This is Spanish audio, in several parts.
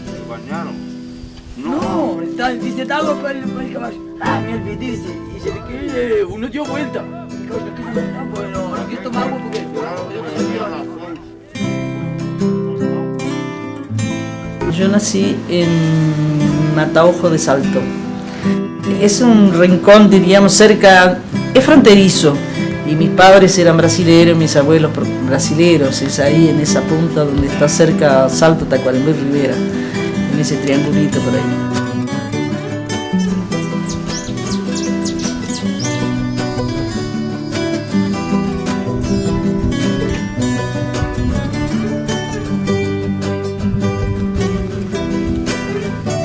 ¿Se bañaron? No, dice agua para el caballo. Ah, me olvidé, y se ve que uno dio vuelta. El caballo que se no, bueno, no quiero tomar agua porque Yo nací en Mataojo de Salto. Es un rincón, diríamos, cerca, es fronterizo. Y mis padres eran brasileros, mis abuelos brasileros. Es ahí en esa punta donde está cerca Salto, Tacuarembó y Rivera. En ese triangulito por ahí.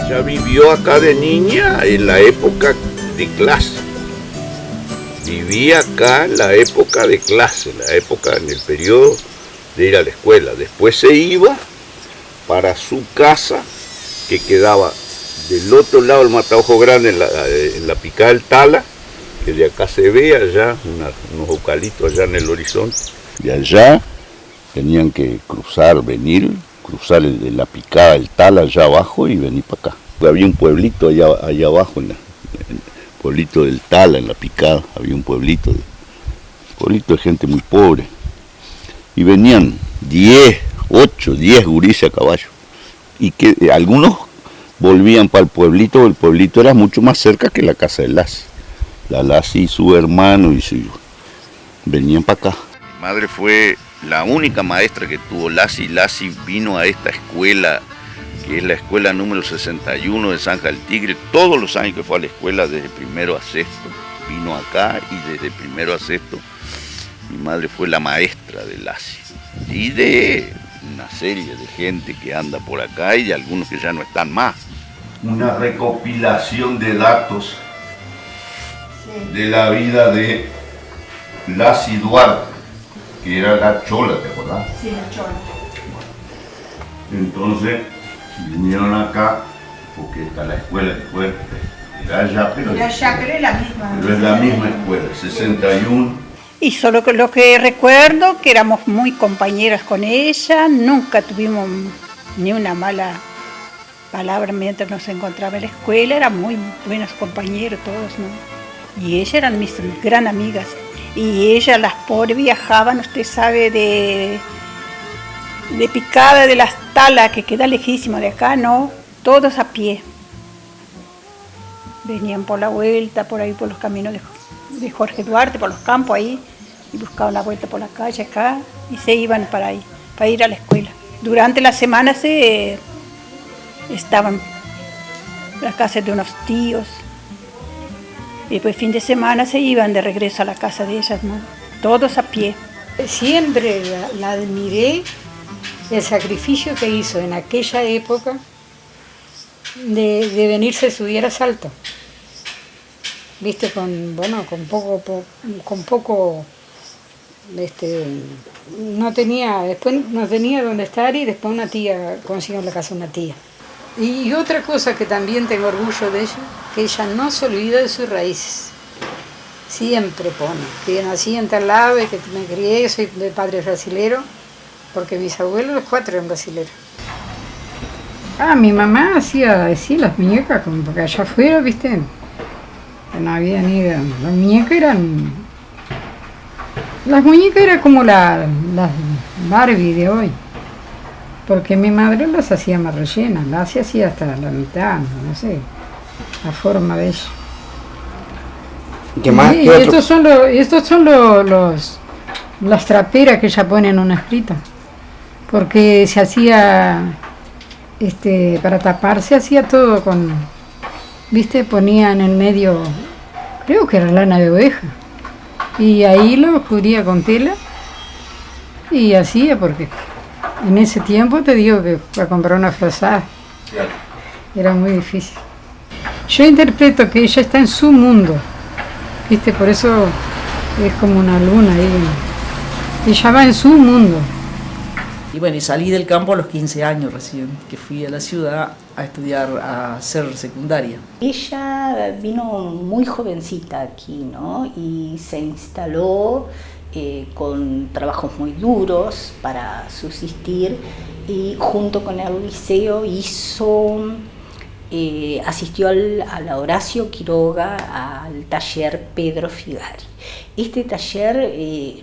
Ya vivió acá de niña en la época de clase. Vivía acá en la época de clase, la época en el periodo de ir a la escuela. Después se iba para su casa, que quedaba del otro lado del Mataojo Grande, en la picada del Tala, que de acá se ve allá, unos eucaliptos allá en el horizonte. De allá tenían que cruzar de la picada del Tala allá abajo y venir para acá. Había un pueblito allá abajo, en el pueblito del Tala, en la picada, había un pueblito de gente muy pobre. Y venían 8, 10 gurises a caballo. Y que algunos volvían para el pueblito era mucho más cerca que la casa de Lassi. La Lassi y su hermano venían para acá. Mi madre fue la única maestra que tuvo Lassi. Lassi vino a esta escuela, que es la escuela número 61 de Zanja del Tigre, todos los años que fue a la escuela, desde primero a sexto, vino acá y desde primero a sexto, mi madre fue la maestra de Lassi. Y de una serie de gente que anda por acá y de algunos que ya no están más. Una recopilación de datos de la vida de Lassi Duarte, que era la chola, ¿te acordás? Sí, la chola. Entonces vinieron acá porque está la escuela después, era allá, pero es la misma escuela, 61. Y solo que lo que recuerdo, que éramos muy compañeras con ella, nunca tuvimos ni una mala palabra mientras nos encontraba en la escuela, eran muy buenos compañeros todos, ¿no? Y ellas eran mis gran amigas. Y ellas, las pobres, viajaban, usted sabe, de Picada de las Talas, que queda lejísimo de acá, ¿no? Todos a pie. Venían por la vuelta, por ahí por los caminos de Jorge Duarte, por los campos ahí, y buscaban la vuelta por la calle acá, y se iban para ahí, para ir a la escuela. Durante la semana estaban en las casas de unos tíos, y después fin de semana se iban de regreso a la casa de ellas, ¿no? Todos a pie. Siempre la admiré, el sacrificio que hizo en aquella época de venirse a estudiar a Salto. Viste, con poco, no tenía, después no tenía dónde estar y después una tía, consiguió en la casa una tía. Y otra cosa que también tengo orgullo de ella, que ella no se olvida de sus raíces. Siempre pone que nací en tal lado y que me crié, soy de padre brasilero, porque mis abuelos los 4 eran brasileros. Mi mamá hacía así las muñecas, como porque allá afuera, viste, no había ni idea. Las muñecas eran como las Barbie de hoy, porque mi madre las hacía más rellenas, las hacía hasta la mitad, no sé, la forma de ella. ¿Qué más? Sí, ¿Qué estos son las traperas que ella pone en una escrita, porque se hacía, para taparse hacía todo con, viste, ponía en el medio, creo que era lana de oveja, y ahí lo cubría con tela y hacía, porque en ese tiempo te digo que para comprar una frazada era muy difícil. Yo interpreto que ella está en su mundo, viste, por eso es como una luna ahí. Ella va en su mundo. Y bueno, y salí del campo a los 15 años recién, que fui a la ciudad a estudiar, a hacer secundaria. Ella vino muy jovencita aquí, ¿no? Y se instaló con trabajos muy duros para subsistir, y junto con el liceo asistió a la Horacio Quiroga, al taller Pedro Figari. Este taller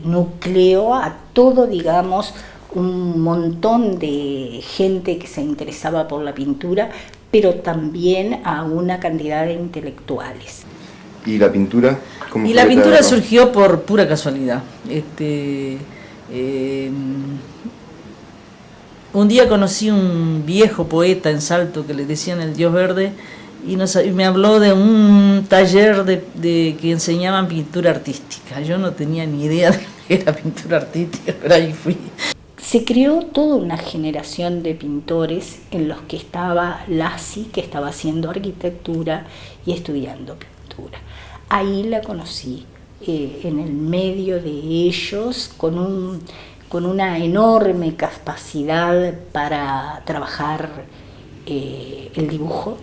nucleó a todo, digamos, un montón de gente que se interesaba por la pintura, pero también a una cantidad de intelectuales. ¿Y la pintura? ¿Cómo Y fue la que te pintura agarró? surgió por pura casualidad. Un día conocí un viejo poeta en Salto que le decían el Dios Verde, y me habló de un taller de que enseñaban pintura artística. Yo no tenía ni idea de que era pintura artística, pero ahí fui. Se creó toda una generación de pintores en los que estaba Lassi, que estaba haciendo arquitectura y estudiando pintura. Ahí la conocí, en el medio de ellos, con una enorme capacidad para trabajar el dibujo,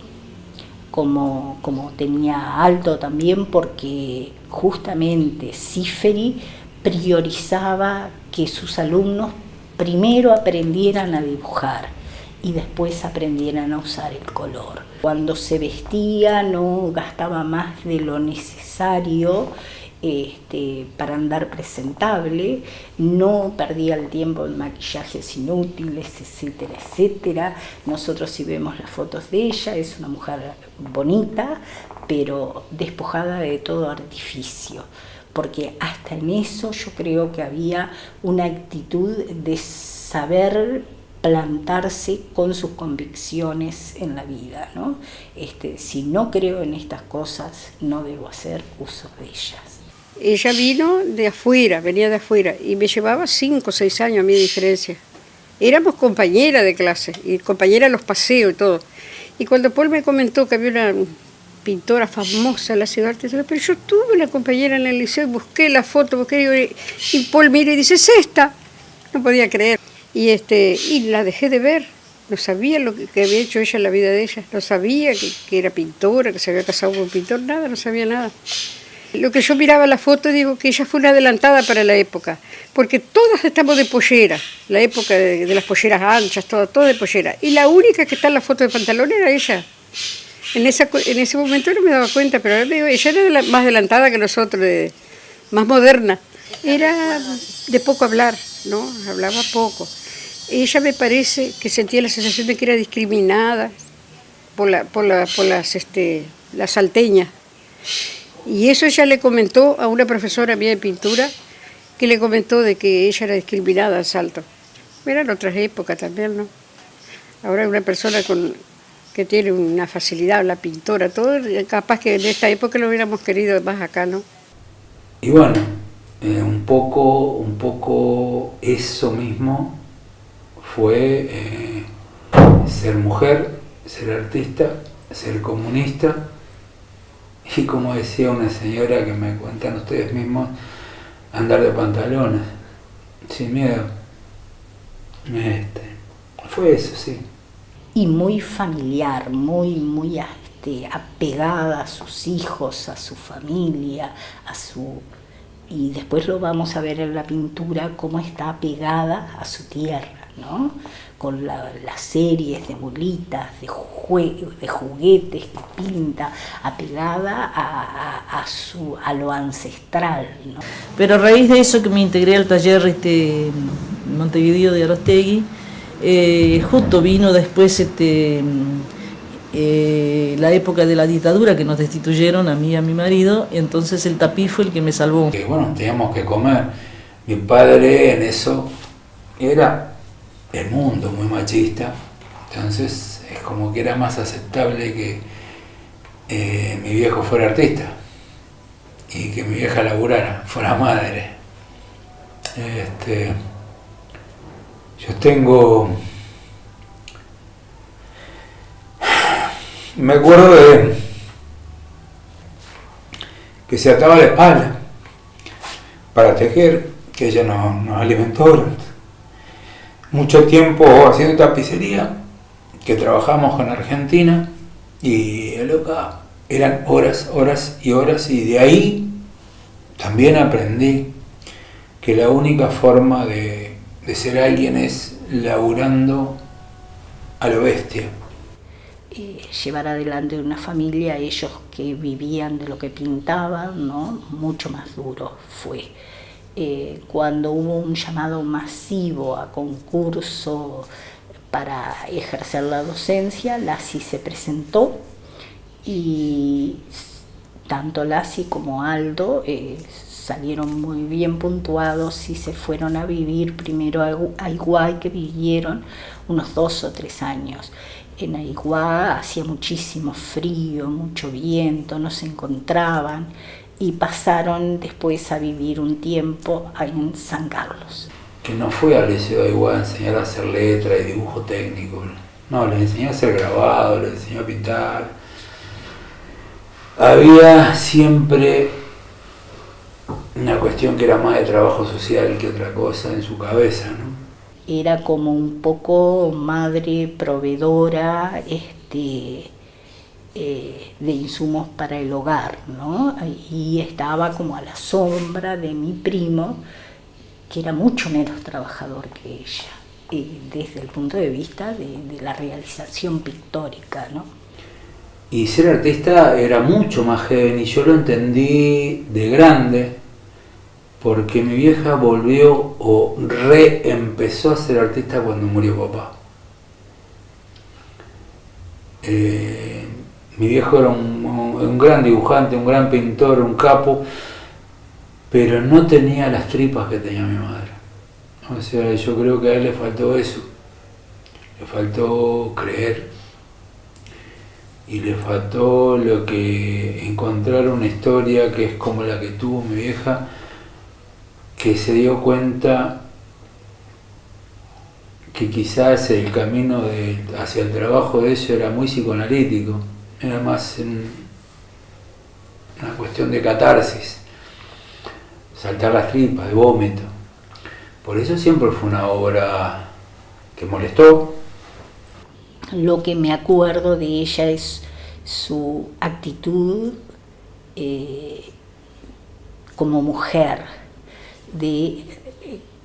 como tenía Alto también, porque justamente Ciferi priorizaba que sus alumnos primero aprendieran a dibujar y después aprendieran a usar el color. Cuando se vestía no gastaba más de lo necesario para andar presentable, no perdía el tiempo en maquillajes inútiles, etcétera, etcétera. Nosotros, si vemos las fotos de ella, es una mujer bonita, pero despojada de todo artificio, porque hasta en eso yo creo que había una actitud de saber plantarse con sus convicciones en la vida, ¿no? Si no creo en estas cosas, no debo hacer uso de ellas. Ella vino de afuera, venía de afuera, y me llevaba 5 o 6 años a mi diferencia. Éramos compañeras de clase, y compañeras en los paseos y todo. Y cuando Paul me comentó que había una pintora famosa en la ciudad, pero yo tuve una compañera en el liceo y busqué la foto, y Paul mira y dice, es esta. No podía creer. Y la dejé de ver. No sabía lo que había hecho ella en la vida de ella. No sabía que era pintora, que se había casado con un pintor, nada, no sabía nada. Lo que yo miraba la foto, digo que ella fue una adelantada para la época, porque todas estamos de pollera, la época de las polleras anchas, todo de pollera. Y la única que está en la foto de pantalón era ella. En ese momento no me daba cuenta, pero ahora digo, ella era más adelantada que nosotros, más moderna. Era de poco hablar, ¿no? Hablaba poco. Ella, me parece que sentía la sensación de que era discriminada por las salteñas. Y eso ella le comentó a una profesora mía de pintura, que le comentó de que ella era discriminada en Salto. Eran otras épocas también, ¿no? Ahora una persona que tiene una facilidad, la pintora, todo, capaz que en esta época lo hubiéramos querido más acá, ¿no? Y bueno, un poco eso mismo fue ser mujer, ser artista, ser comunista, y como decía una señora que me cuentan ustedes mismos, andar de pantalones, sin miedo. Fue eso, sí. Y muy familiar, muy apegada a sus hijos, a su familia, y después lo vamos a ver en la pintura, cómo está apegada a su tierra, ¿no? Con las series de bolitas, de juguetes que pinta, apegada a lo ancestral, ¿no? Pero a raíz de eso que me integré al taller Montevideo de Arostegui, justo vino después la época de la dictadura, que nos destituyeron a mí y a mi marido, y entonces el tapiz fue el que me salvó. Bueno, teníamos que comer. Mi padre en eso era el mundo muy machista, entonces es como que era más aceptable que mi viejo fuera artista y que mi vieja laburara, fuera madre. Yo tengo... Me acuerdo de que se ataba la espalda para tejer, que ella nos alimentó. mucho tiempo haciendo tapicería, que trabajamos con Argentina, y loca, eran horas, horas y horas, y de ahí también aprendí que la única forma de ser alguien es laburando a lo bestia. Llevar adelante una familia, ellos que vivían de lo que pintaban, ¿no? Mucho más duro fue. Cuando hubo un llamado masivo a concurso para ejercer la docencia, Lassi se presentó y tanto Lassi como Aldo salieron muy bien puntuados y se fueron a vivir primero a Aiguay, que vivieron unos 2 o 3 años. En Aiguá hacía muchísimo frío, mucho viento, no se encontraban y pasaron después a vivir un tiempo en San Carlos. Que no fue al liceo de Aiguá a enseñar a hacer letra y dibujo técnico, no, les enseñó a hacer grabado, les enseñó a pintar. Había siempre una cuestión que era más de trabajo social que otra cosa en su cabeza, ¿no? Era como un poco madre proveedora de insumos para el hogar, ¿no? Y estaba como a la sombra de mi primo, que era mucho menos trabajador que ella, desde el punto de vista de la realización pictórica, ¿no? Y ser artista era mucho más heavy, y yo lo entendí de grande, porque mi vieja volvió o reempezó a ser artista cuando murió papá. Mi viejo era un gran dibujante, un gran pintor, un capo, pero no tenía las tripas que tenía mi madre. O sea, yo creo que a él le faltó eso, le faltó creer y le faltó lo que encontrar una historia que es como la que tuvo mi vieja, que se dio cuenta que quizás el camino hacia el trabajo de ella era muy psicoanalítico, era más una cuestión de catarsis, saltar las tripas, de vómito. Por eso siempre fue una obra que molestó. Lo que me acuerdo de ella es su actitud como mujer, de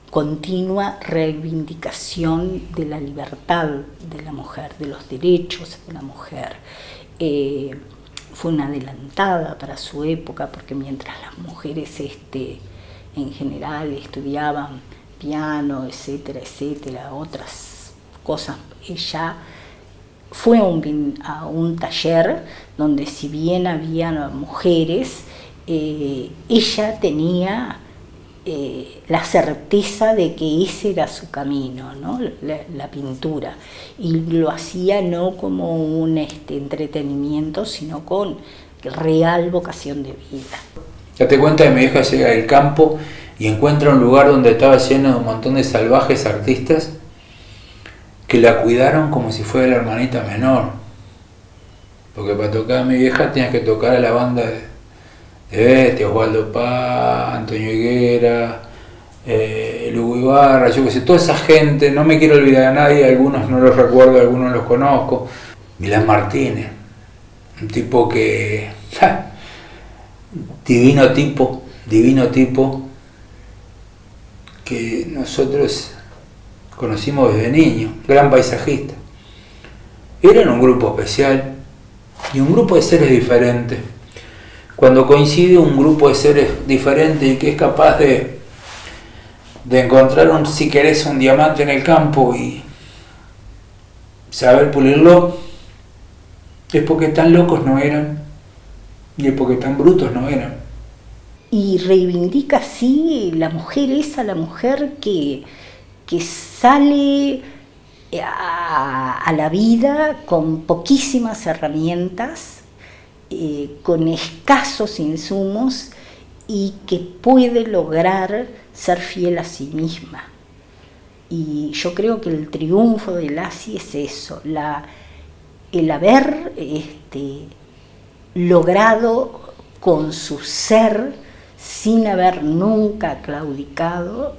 continua reivindicación de la libertad de la mujer, de los derechos de la mujer. Fue una adelantada para su época, porque mientras las mujeres en general estudiaban piano, etcétera, etcétera, otras cosas, ella fue a un taller donde, si bien había mujeres, ella tenía la certeza de que ese era su camino, ¿no? La pintura, y lo hacía no como un entretenimiento, sino con real vocación de vida. Date cuenta que mi vieja llega del campo y encuentra un lugar donde estaba lleno de un montón de salvajes artistas que la cuidaron como si fuera la hermanita menor, porque para tocar a mi vieja tenías que tocar a la banda de Osvaldo Paz, Antonio Higuera, Lugo Ibarra, yo qué sé, toda esa gente, no me quiero olvidar a nadie, algunos no los recuerdo, algunos los conozco. Milán Martínez, un tipo que, divino tipo, que nosotros conocimos desde niños, gran paisajista. Eran un grupo especial y un grupo de seres diferentes. Cuando coincide un grupo de seres diferentes y que es capaz de encontrar, si querés, un diamante en el campo y saber pulirlo, es porque tan locos no eran y es porque tan brutos no eran. Y reivindica así la mujer que sale a la vida con poquísimas herramientas, con escasos insumos, y que puede lograr ser fiel a sí misma. Y yo creo que el triunfo de Lassi es eso, el haber logrado con su ser, sin haber nunca claudicado,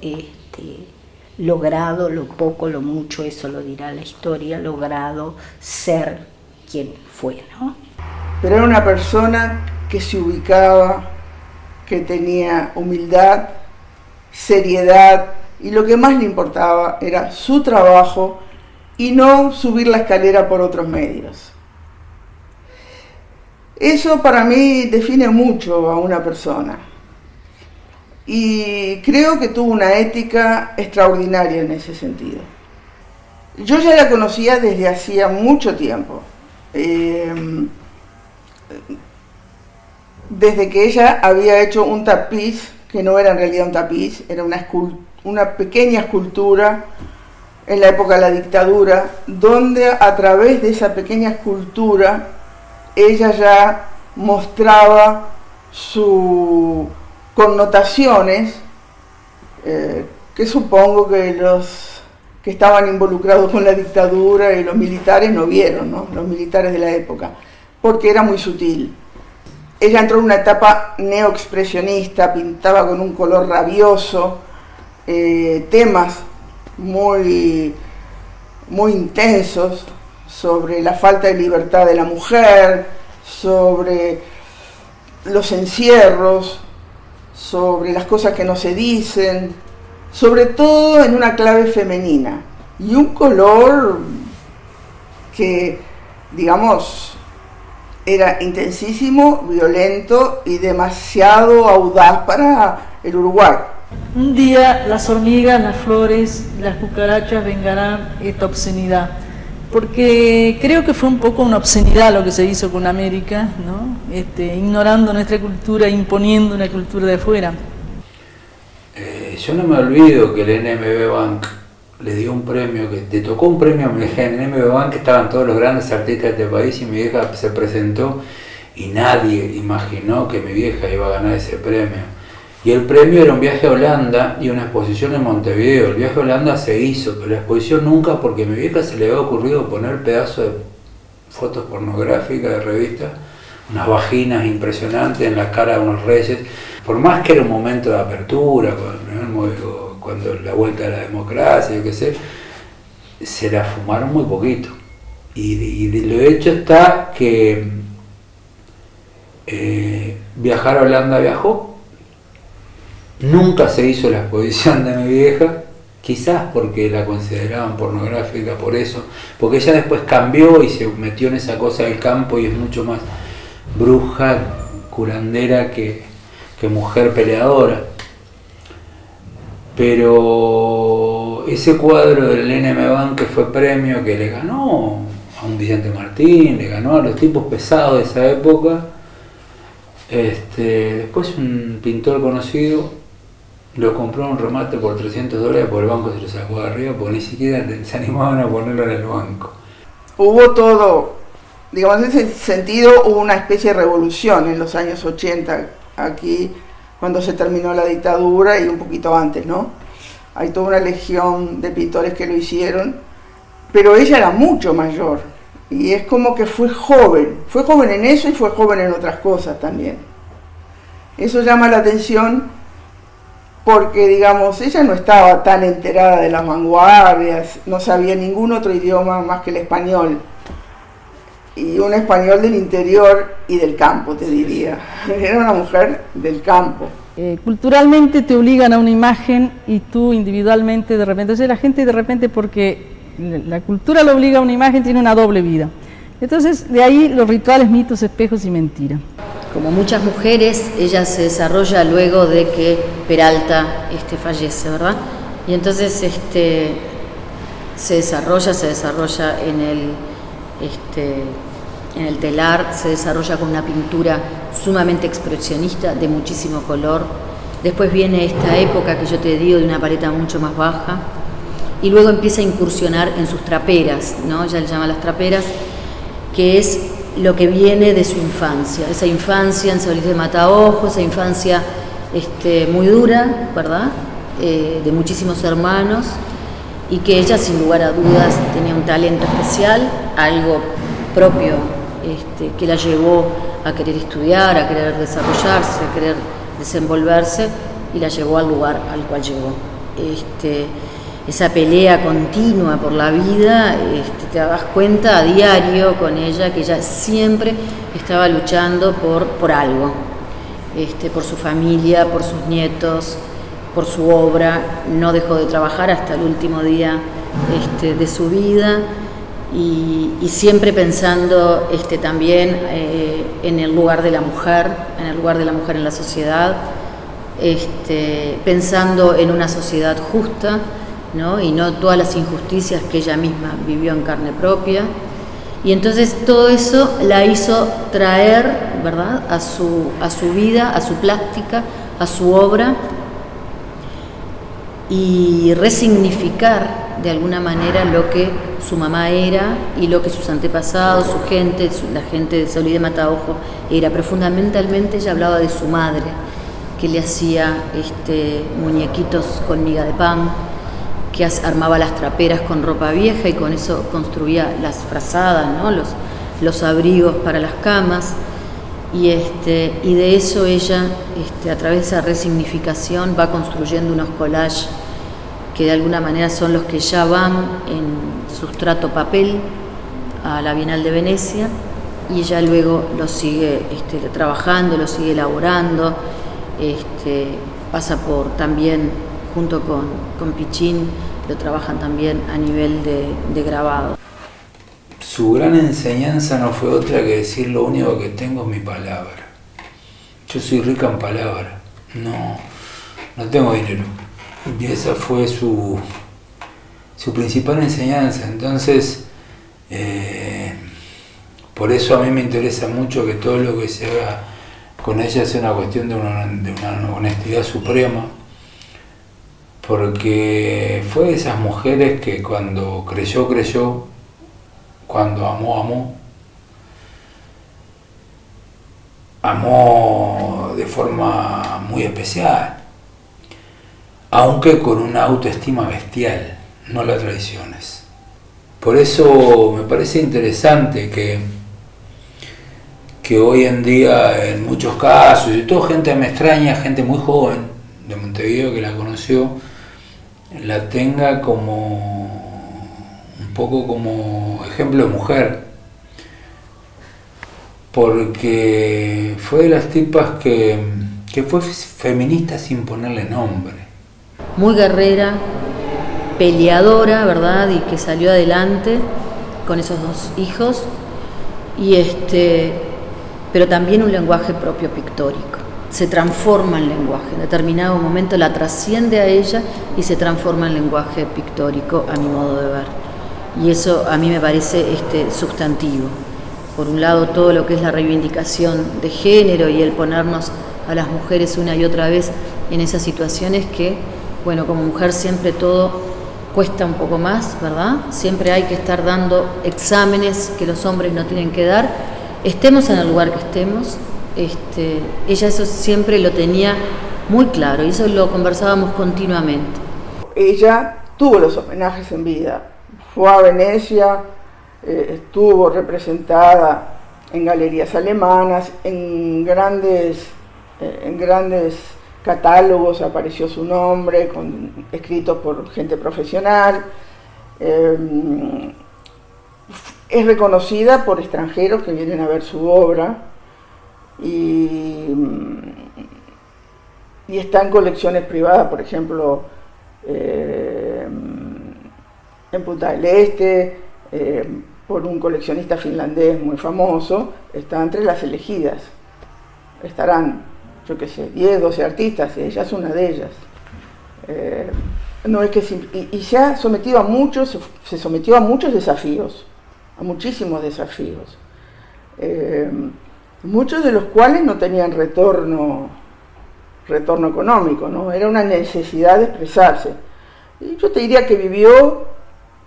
logrado, lo poco, lo mucho, eso lo dirá la historia, logrado ser quien fue, ¿no? Pero era una persona que se ubicaba, que tenía humildad, seriedad, y lo que más le importaba era su trabajo y no subir la escalera por otros medios. Eso para mí define mucho a una persona. Y creo que tuvo una ética extraordinaria en ese sentido. Yo ya la conocía desde hacía mucho tiempo. Desde que ella había hecho un tapiz, que no era en realidad un tapiz, era una pequeña escultura en la época de la dictadura, donde a través de esa pequeña escultura ella ya mostraba sus connotaciones que supongo que los que estaban involucrados con la dictadura y los militares no vieron, ¿no? Los militares de la época, porque era muy sutil. Ella entró en una etapa neoexpresionista, pintaba con un color rabioso, temas muy intensos sobre la falta de libertad de la mujer, sobre los encierros, sobre las cosas que no se dicen, sobre todo en una clave femenina, y un color que, digamos, era intensísimo, violento y demasiado audaz para el Uruguay. Un día las hormigas, las flores, las cucarachas vengarán esta obscenidad, porque creo que fue un poco una obscenidad lo que se hizo con América, ¿no? Ignorando nuestra cultura, imponiendo una cultura de afuera. Yo no me olvido que el NMB Bank le dio un premio, que te tocó un premio a mi vieja en el NMB Bank, que estaban todos los grandes artistas de este país, y mi vieja se presentó y nadie imaginó que mi vieja iba a ganar ese premio. Y el premio era un viaje a Holanda y una exposición en Montevideo. El viaje a Holanda se hizo, pero la exposición nunca, porque a mi vieja se le había ocurrido poner pedazos de fotos pornográficas de revistas, unas vaginas impresionantes en la cara de unos reyes, por más que era un momento de apertura, cuando la vuelta a la democracia, yo qué sé, se la fumaron muy poquito. Y de lo hecho está que viajar a Holanda viajó, nunca se hizo la exposición de mi vieja, quizás porque la consideraban pornográfica por eso, porque ella después cambió y se metió en esa cosa del campo y es mucho más bruja, curandera que mujer peleadora. Pero ese cuadro del NM Bank, que fue premio, que le ganó a un Vicente Martín, le ganó a los tipos pesados de esa época, después un pintor conocido lo compró en un remate por $300, porque el banco se lo sacó de arriba, porque ni siquiera se animaban a ponerlo en el banco. Hubo todo, digamos, en ese sentido hubo una especie de revolución en los años 80 aquí, cuando se terminó la dictadura y un poquito antes, ¿no? Hay toda una legión de pintores que lo hicieron, pero ella era mucho mayor y es como que fue joven en eso y fue joven en otras cosas también. Eso llama la atención porque, digamos, ella no estaba tan enterada de las vanguardias, no sabía ningún otro idioma más que el español, y un español del interior y del campo, te diría. Era una mujer del campo. Culturalmente te obligan a una imagen y tú individualmente de repente, o sea, la gente de repente, porque la cultura lo obliga a una imagen, tiene una doble vida. Entonces, de ahí los rituales, mitos, espejos y mentiras. Como muchas mujeres, ella se desarrolla luego de que Peralta fallece, ¿verdad? Y entonces se desarrolla en el telar, se desarrolla con una pintura sumamente expresionista, de muchísimo color. Después viene esta época que yo te digo, de una paleta mucho más baja, y luego empieza a incursionar en sus traperas, ¿no? Ella le llama las traperas, que es lo que viene de su infancia, esa infancia en San Luis de Mataojo, esa infancia muy dura, ¿verdad? De muchísimos hermanos, y que ella sin lugar a dudas tenía un talento especial, algo propio que la llevó a querer estudiar, a querer desarrollarse, a querer desenvolverse, y la llevó al lugar al cual llegó. esa pelea continua por la vida, te das cuenta a diario con ella que ella siempre estaba luchando por algo, por su familia, por sus nietos, por su obra. No dejó de trabajar hasta el último día de su vida, y siempre pensando también en el lugar de la mujer, en la sociedad, pensando en una sociedad justa, ¿no? Y no todas las injusticias que ella misma vivió en carne propia. Y entonces todo eso la hizo traer, ¿verdad?, a su vida, a su plástica, a su obra, y resignificar de alguna manera lo que su mamá era y lo que sus antepasados, su gente, la gente de Solís de Mataojo era. Pero fundamentalmente ella hablaba de su madre, que le hacía muñequitos con miga de pan, que armaba las traperas con ropa vieja y con eso construía las frazadas, ¿no?, los abrigos para las camas. Y de eso ella, a través de esa resignificación, va construyendo unos collages que de alguna manera son los que ya van en sustrato papel a la Bienal de Venecia, y ella luego lo sigue trabajando, lo sigue elaborando, pasa por también, junto con Pichín, lo trabajan también a nivel de grabado. Su gran enseñanza no fue otra que decir: lo único que tengo es mi palabra. Yo soy rica en palabra, no tengo dinero. Y esa fue su principal enseñanza. Entonces, por eso a mí me interesa mucho que todo lo que se haga con ella sea una cuestión de una honestidad suprema, porque fue de esas mujeres que cuando creyó, cuando amó de forma muy especial, aunque con una autoestima bestial. No la traiciones. Por eso me parece interesante que hoy en día, en muchos casos, y todo gente me extraña, gente muy joven de Montevideo que la conoció, la tenga como un poco como ejemplo de mujer, porque fue de las tipas que fue feminista sin ponerle nombre. Muy guerrera, peleadora, ¿verdad? Y que salió adelante con esos 2 hijos, pero también un lenguaje propio pictórico. Se transforma en lenguaje, en determinado momento la trasciende a ella y se transforma en lenguaje pictórico, a mi modo de ver. Y eso a mí me parece sustantivo. Por un lado, todo lo que es la reivindicación de género y el ponernos a las mujeres una y otra vez en esas situaciones que, bueno, como mujer siempre todo cuesta un poco más, ¿verdad? Siempre hay que estar dando exámenes que los hombres no tienen que dar, estemos en el lugar que estemos. Ella eso siempre lo tenía muy claro y eso lo conversábamos continuamente. Ella tuvo los homenajes en vida, fue a Venecia, estuvo representada en galerías alemanas, en grandes catálogos apareció su nombre, escritos por gente profesional. Es reconocida por extranjeros que vienen a ver su obra y está en colecciones privadas, por ejemplo, en Punta del Este, por un coleccionista finlandés muy famoso. Está entre las elegidas. Estarán, yo qué sé, 10, 12 artistas, y ella es una de ellas. No es que y se ha sometido se sometió a muchos desafíos, a muchísimos desafíos, muchos de los cuales no tenían retorno económico, ¿no? Era una necesidad de expresarse. Y yo te diría que vivió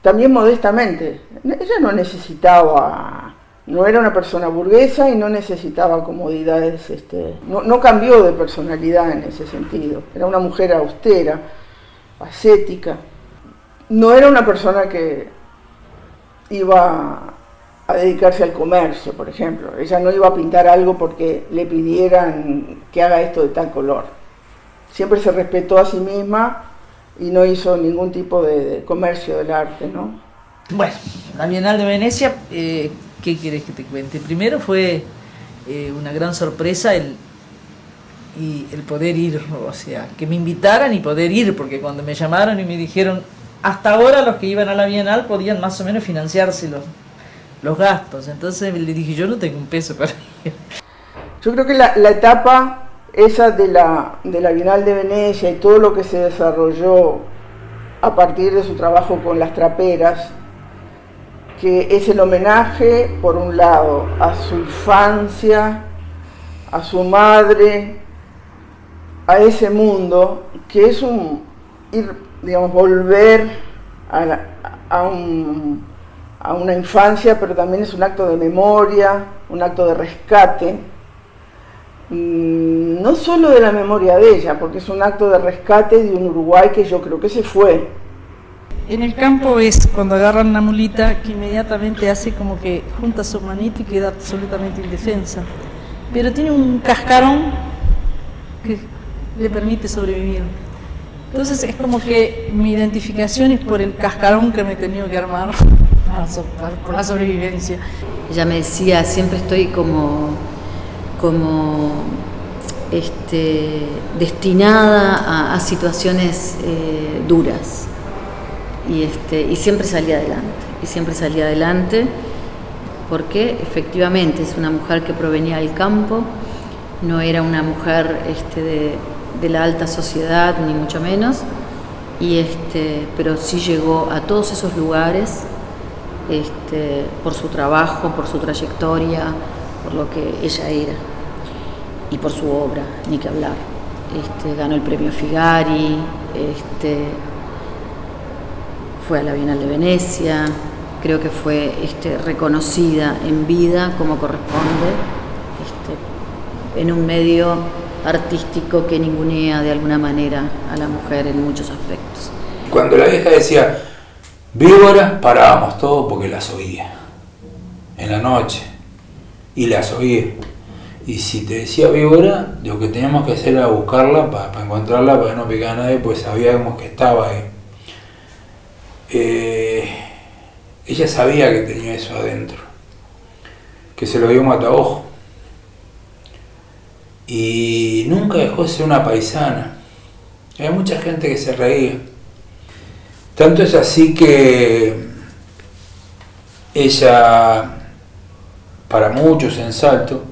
también modestamente. Ella no necesitaba, no era una persona burguesa y no necesitaba comodidades, no cambió de personalidad en ese sentido. Era una mujer austera, ascética. No era una persona que iba a dedicarse al comercio, por ejemplo. Ella no iba a pintar algo porque le pidieran que haga esto de tal color. Siempre se respetó a sí misma y no hizo ningún tipo de comercio del arte, ¿no? Bueno, la Bienal de Venecia, ¿qué quieres que te cuente? Primero fue una gran sorpresa el poder ir, o sea, que me invitaran y poder ir, porque cuando me llamaron y me dijeron, hasta ahora los que iban a la Bienal podían más o menos financiarse los gastos, entonces le dije, yo no tengo un peso para ir. Yo creo que la etapa esa de la Bienal de Venecia y todo lo que se desarrolló a partir de su trabajo con las traperas, que es el homenaje, por un lado, a su infancia, a su madre, a ese mundo, que es volver a una infancia, pero también es un acto de memoria, un acto de rescate, no solo de la memoria de ella, porque es un acto de rescate de un Uruguay que yo creo que se fue. En el campo es cuando agarran una mulita que inmediatamente hace como que junta su manito y queda absolutamente indefensa, pero tiene un cascarón que le permite sobrevivir. Entonces es como que mi identificación es por el cascarón que me he tenido que armar por la sobrevivencia. Ella me decía, siempre estoy como destinada a situaciones duras, y siempre salía adelante, porque efectivamente es una mujer que provenía del campo, no era una mujer de la alta sociedad, ni mucho menos, pero sí llegó a todos esos lugares por su trabajo, por su trayectoria, por lo que ella era y por su obra, ni que hablar. Ganó el premio Figari, fue a la Bienal de Venecia, creo que fue reconocida en vida como corresponde, en un medio artístico que ningunea de alguna manera a la mujer en muchos aspectos. Cuando la vieja decía víbora, parábamos todos porque las oía en la noche, y las oía, y si te decía víbora, lo que teníamos que hacer era buscarla para encontrarla, para no picar a nadie, pues sabíamos que estaba ahí. Ella sabía que tenía eso adentro, que se lo dio un mataojo, y nunca dejó de ser una paisana. Hay mucha gente que se reía. Tanto es así que ella, para muchos en Salto,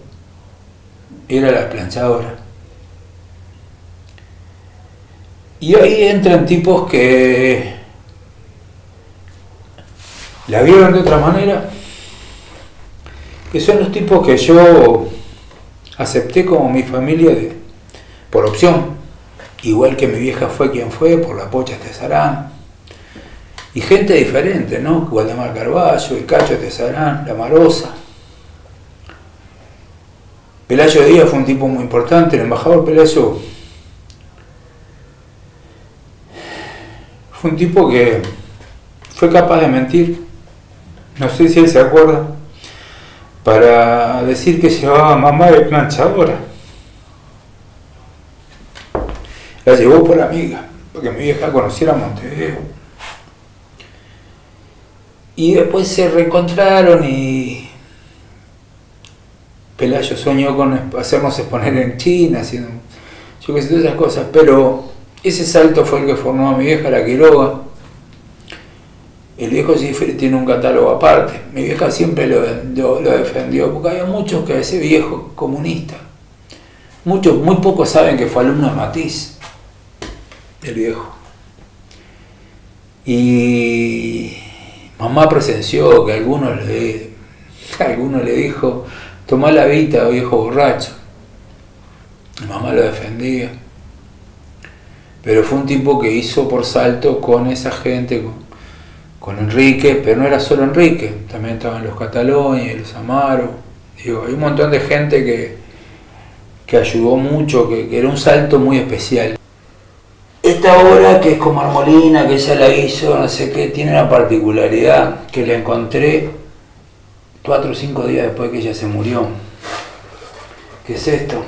era la planchadora. Y ahí entran tipos que la vieron de otra manera, que son los tipos que yo acepté como mi familia por opción, igual que mi vieja fue quien fue, por la Pocha Tezarán, y gente diferente, ¿no? Waldemar Carballo, el Cacho Tezarán, la Marosa. Pelayo Díaz fue un tipo muy importante, el embajador Pelayo fue un tipo que fue capaz de mentir, no sé si él se acuerda, para decir que llevaba a mamá de planchadora. La llevó por amiga, porque mi vieja conociera a Montevideo. Y después se reencontraron y Pelayo soñó con hacernos exponer en China, haciendo, yo qué sé, todas esas cosas, pero ese salto fue el que formó a mi vieja, la Quiroga. El viejo Cifre tiene un catálogo aparte. Mi vieja siempre lo defendió, porque había muchos que ese viejo comunista. Muy pocos saben que fue alumno de Matisse, el viejo. Y mamá presenció que alguno le dijo, tomá la vita, viejo borracho. Mi mamá lo defendía. Pero fue un tipo que hizo por Salto con esa gente, con Enrique, pero no era solo Enrique, también estaban los Cataloni, los Amaro. Digo, hay un montón de gente que ayudó mucho, que era un Salto muy especial. Esta obra, que es con Marmolina, que ella la hizo, no sé qué, tiene una particularidad, que la encontré 4 o 5 días después que ella se murió. ¿Qué es esto?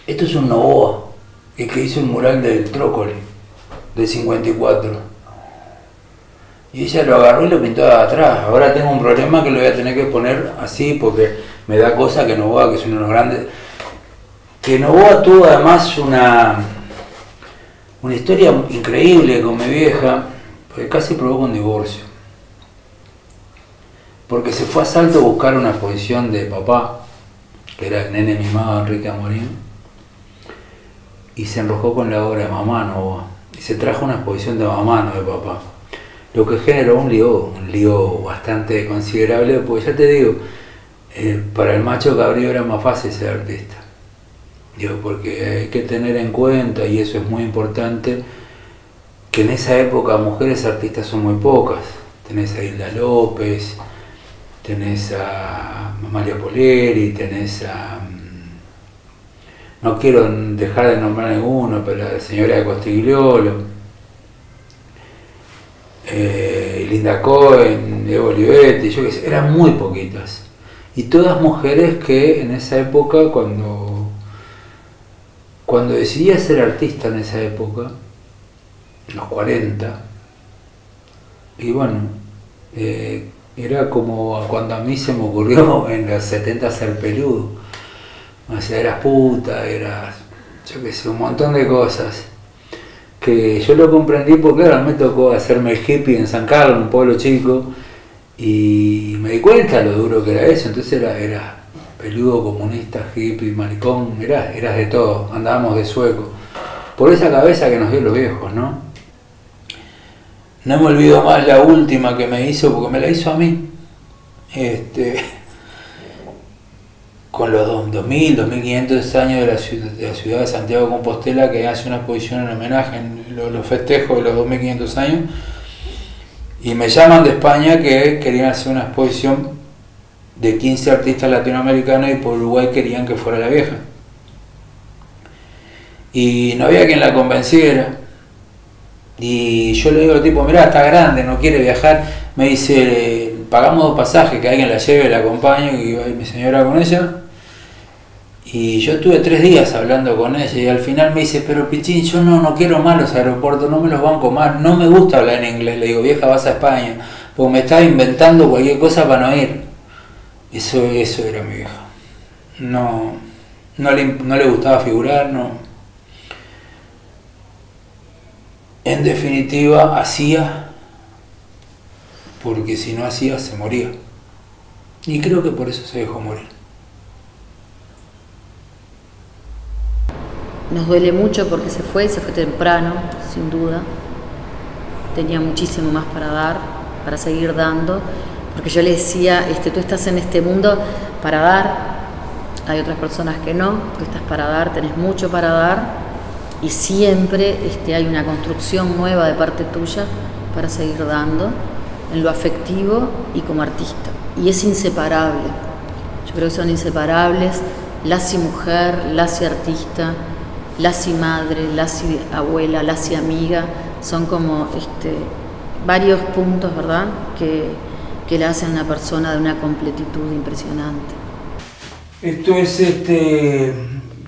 Esto es un Novoa, el que hizo el mural del Trócoli, del 54. Y ella lo agarró y lo pintó de atrás. Ahora tengo un problema que lo voy a tener que poner así porque me da cosa que Novoa, que es uno de los grandes. Que Novoa tuvo además una historia increíble con mi vieja, porque casi provoca un divorcio. Porque se fue a Salto a buscar una exposición de papá, que era el nene mimado de Enrique Amorín, y se enroscó con la obra de mamá Novoa. Y se trajo una exposición de mamá, no de papá. Lo que generó un lío bastante considerable, porque ya te digo, para el macho cabrío era más fácil ser artista. Digo, porque hay que tener en cuenta, y eso es muy importante, que en esa época mujeres artistas son muy pocas. Tenés a Hilda López, tenés a Amalia Poleri, tenés a... No quiero dejar de nombrar ninguno, pero la señora de Costigliolo, Linda Cohen, Evo Olivetti, yo qué sé, eran muy poquitas. Y todas mujeres que en esa época, cuando decidí ser artista en esa época, en los 40, y bueno, era como cuando a mí se me ocurrió en los 70 ser peludo. O sea, eras puta, eras, yo qué sé, un montón de cosas. Que yo lo comprendí porque claro, me tocó hacerme el hippie en San Carlos, un pueblo chico, y me di cuenta lo duro que era eso. Entonces era peludo, comunista, hippie, maricón, eras de todo, andábamos de sueco. Por esa cabeza que nos dio los viejos, ¿no? No me olvido más la última que me hizo, porque me la hizo a mí. Con los 2.000, 2.500 años de la ciudad de Santiago de Compostela, que hace una exposición en homenaje en los festejos de los 2.500 años, y me llaman de España que querían hacer una exposición de 15 artistas latinoamericanos y por Uruguay querían que fuera la vieja. Y no había quien la convenciera. Y yo le digo al tipo, mirá, está grande, no quiere viajar. Me dice, pagamos 2 pasajes, que alguien la lleve, la acompañe, y mi señora con ella. Y yo estuve 3 días hablando con ella y al final me dice, pero Pichín, yo no quiero más los aeropuertos, no me los banco más, no me gusta hablar en inglés. Le digo, vieja, vas a España, porque me estaba inventando cualquier cosa para no ir. Eso era mi vieja. No le gustaba figurar, no. En definitiva, hacía, porque si no hacía, se moría. Y creo que por eso se dejó morir. Nos duele mucho porque se fue temprano, sin duda. Tenía muchísimo más para dar, para seguir dando, porque yo le decía, tú estás en este mundo para dar, hay otras personas que no, tú estás para dar, tenés mucho para dar, y siempre hay una construcción nueva de parte tuya para seguir dando, en lo afectivo y como artista. Y es inseparable, yo creo que son inseparables, Lassi mujer, Lassi artista, Lassi madre, Lassi abuela, Lassi amiga, son como varios puntos, ¿verdad?, que le hacen a una persona de una completitud impresionante. Esto es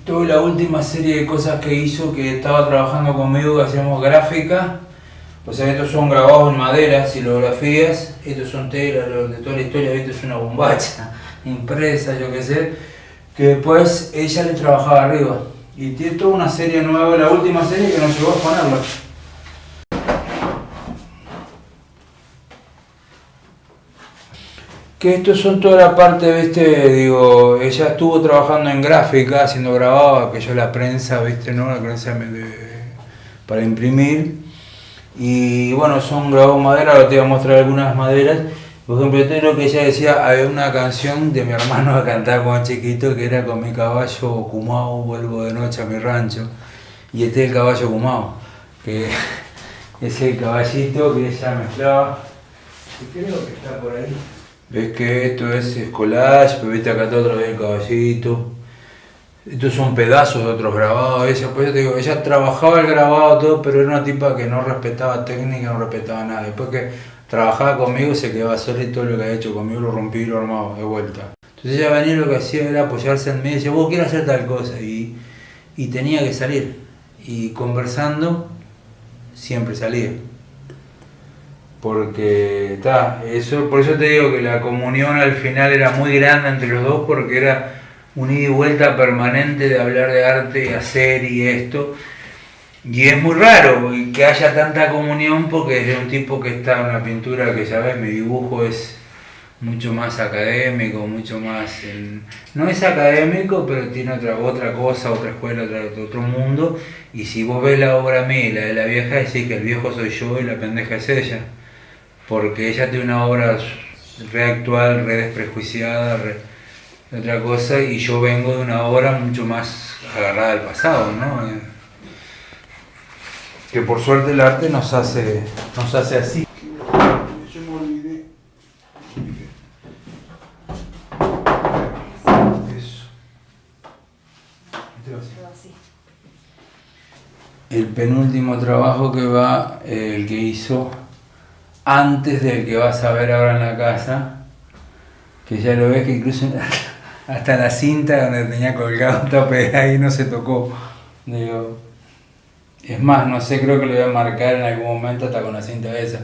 toda la última serie de cosas que hizo, que estaba trabajando conmigo, que hacíamos gráfica. O sea, estos son grabados en madera, silografías, estos son telas, de toda la historia, esto es una bombacha impresa, yo qué sé, que después ella le trabajaba arriba. Y tiene toda una serie nueva, la última serie que nos llegó a ponerla. Que estos son toda la parte, digo, ella estuvo trabajando en gráfica, haciendo grabado, aquello la prensa, ¿no? La prensa para imprimir. Y bueno, son grabados en madera, ahora te voy a mostrar algunas maderas. Por ejemplo, esto es lo que ella decía, había una canción de mi hermano que cantaba cuando chiquito, que era con mi caballo Kumao, vuelvo de noche a mi rancho. Y este es el caballo Kumao, que es el caballito que ella mezclaba, que creo que está por ahí. Ves que esto es collage, pero viste acá está otra vez el caballito. Estos son pedazos de otros grabados. Ella trabajaba el grabado todo, pero era una tipa que no respetaba técnica, no respetaba nada. Después que trabajaba conmigo se quedaba sola y todo lo que había hecho conmigo lo rompí y lo armaba de vuelta. Entonces ella venía y lo que hacía era apoyarse en mí y decía, vos quieres hacer tal cosa, y tenía que salir. y conversando siempre salía. Porque por eso te digo que la comunión al final era muy grande entre los dos, porque era un ida y vuelta permanente de hablar de arte y hacer y esto. Y es muy raro que haya tanta comunión, porque es de un tipo que está en la pintura, que ya ves, mi dibujo es mucho más académico, mucho más... no es académico, pero tiene otra cosa, otra escuela, otro mundo. Y si vos ves la obra mía y la de la vieja, decís que el viejo soy yo y la pendeja es ella. Porque ella tiene una obra re actual, re desprejuiciada, otra cosa, y yo vengo de una obra mucho más agarrada al pasado, ¿no? Que por suerte el arte nos hace así. Yo me olvidé. Eso. El penúltimo trabajo que va, el que hizo antes del que vas a ver ahora en la casa, que ya lo ves que incluso hasta la cinta donde tenía colgado un tape ahí no se tocó. Digo, es más, no sé, creo que lo voy a marcar en algún momento hasta con la cinta esa,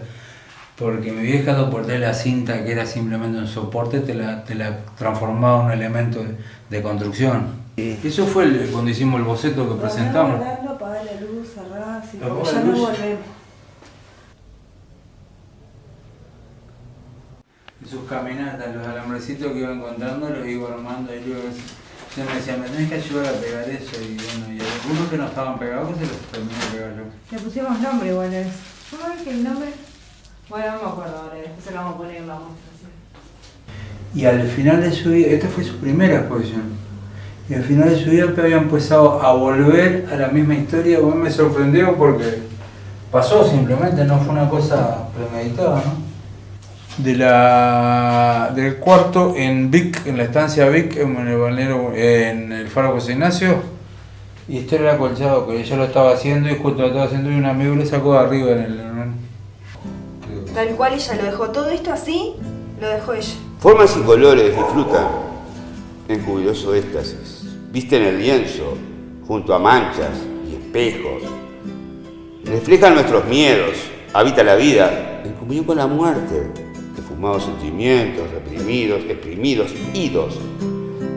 porque mi vieja soporté la cinta que era simplemente un soporte, te la transformaba en un elemento de construcción. Eso fue cuando hicimos el boceto que presentamos. Apagar la luz, cerrar, si Apagar ya la no luz. volvemos. Sus caminatas, los alambrecitos que iba encontrando, los iba armando y luego se me decía, me tenés que ayudar a pegar eso, y bueno, y algunos que no estaban pegados se los terminé de pegar yo. Le pusimos nombre igual a eso. ¿Cómo es que el nombre? Bueno, no me acuerdo ahora, después se lo vamos a poner en la muestra. ¿Sí? Y al final de su vida, esta fue su primera exposición, y al final de su vida había empezado a volver a la misma historia. Bueno, me sorprendió porque pasó simplemente, no fue una cosa premeditada, ¿no? Del cuarto en Vic, en la estancia Vic, en el balneario, en el Faro José Ignacio, y este era el acolchado, que ella lo estaba haciendo y justo lo estaba haciendo y un amigo le sacó de arriba en el... Tal cual ella lo dejó, todo esto así, lo dejó ella. Formas y colores disfrutan en jubiloso éxtasis. Visten el lienzo junto a manchas y espejos. Reflejan nuestros miedos, habita la vida en comunión con la muerte. Fumados sentimientos, reprimidos, exprimidos, idos.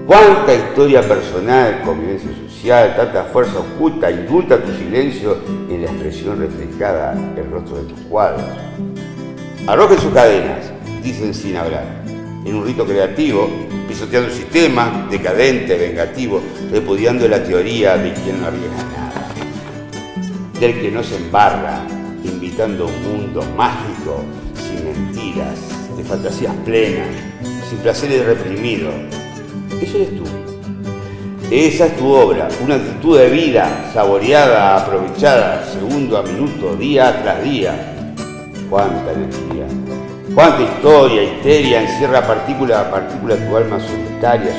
Cuánta historia personal, convivencia social, tanta fuerza oculta, indulta tu silencio en la expresión reflejada el rostro de tus cuadros. Arrojen sus cadenas, dicen sin hablar, en un rito creativo, pisoteando el sistema, decadente, vengativo, repudiando la teoría de quien no arriesga nada, del que no se embarra, invitando a un mundo mágico, sin mentiras, de fantasías plenas, sin placeres reprimidos. Eso eres tú. Esa es tu obra, una actitud de vida, saboreada, aprovechada, segundo a minuto, día tras día. Cuánta energía, cuánta historia, histeria, encierra partícula a partícula tu alma solitaria,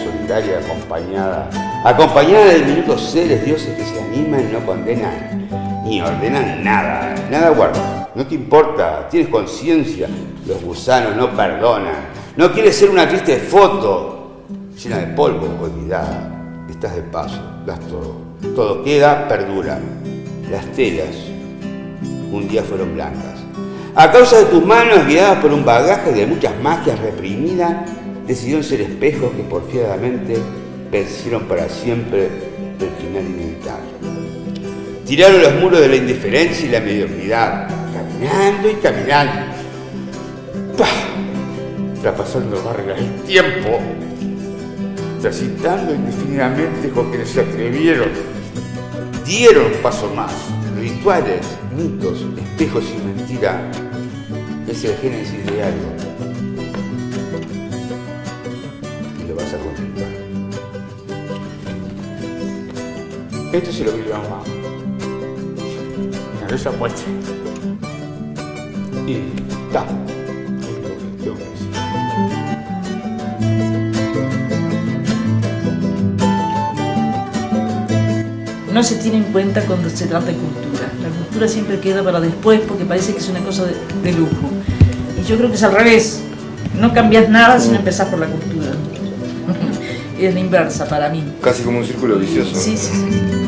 acompañada de diminutos seres, dioses que se animan y no condenan, ni ordenan nada, nada guardan. No te importa, tienes conciencia, los gusanos no perdonan. No quieres ser una triste foto llena de polvo, olvidada. Estás de paso, das todo. Todo queda, perdura. Las telas un día fueron blancas. A causa de tus manos, guiadas por un bagaje de muchas magias reprimidas, decidieron ser espejos que porfiadamente vencieron para siempre el final inevitable. Tiraron los muros de la indiferencia y la mediocridad, caminando y caminando, traspasando barreras del tiempo, transitando indefinidamente con quienes se atrevieron, dieron un paso más, rituales, mitos, espejos y mentira. Es el génesis de algo y lo vas a continuar. Esto se lo vi a mamá. Esa muestra. Y está. No se tiene en cuenta cuando se trata de cultura. La cultura siempre queda para después porque parece que es una cosa de lujo. Y yo creo que es al revés. No cambias nada sin empezar por la cultura. Es la inversa para mí. Casi como un círculo vicioso. Sí, sí, sí.